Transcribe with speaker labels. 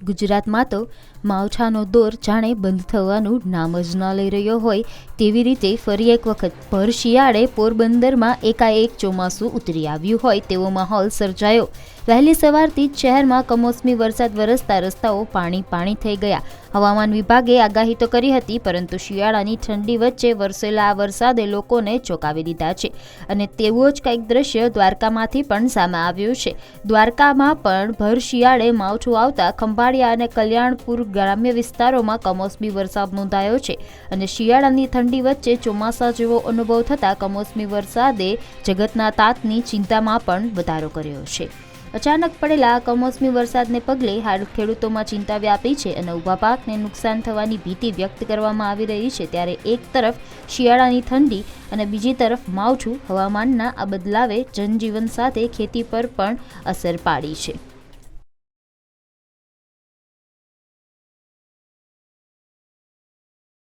Speaker 1: ગુજરાતમાં તો માવઠાનો દોર જાણે બંધ થવાનું નામ જ ન લઈ રહ્યો હોય તેવી રીતે ફરી એક વખત ભર શિયાળે પોરબંદરમાં એકાએક ચોમાસું ઉતરી આવ્યું હોય તેવો માહોલ સર્જાયો। વહેલી સવારથી જ શહેરમાં કમોસમી વરસાદ વરસતા રસ્તાઓ પાણી થઈ ગયા। હવામાન વિભાગે આગાહી તો કરી હતી, પરંતુ શિયાળાની ઠંડી વચ્ચે વરસેલા આ વરસાદે લોકોને ચોંકાવી દીધા છે અને તેવો જ કંઈક દ્રશ્ય દ્વારકામાંથી પણ સામે આવ્યું છે। દ્વારકામાં પણ ભર શિયાળે માવઠું આવતા ખંભાળિયા અને કલ્યાણપુર ગ્રામ્ય વિસ્તારોમાં કમોસમી વરસાદ નોંધાયો છે અને શિયાળાની ઠંડી વચ્ચે ચોમાસા જેવો અનુભવ થતાં કમોસમી વરસાદે જગતના તાતની ચિંતામાં પણ વધારો કર્યો છે। અચાનક પડેલા કમોસમી વરસાદને પગલે હાલ ખેડૂતોમાં ચિંતા વ્યાપી છે અને ઊભા પાકને નુકસાન થવાની ભીતિ વ્યક્ત કરવામાં આવી રહી છે। ત્યારે એક તરફ શિયાળાની ઠંડી અને બીજી તરફ માવઠું હવામાનના આ બદલાવે જનજીવન સાથે ખેતી પર પણ અસર પાડી છે।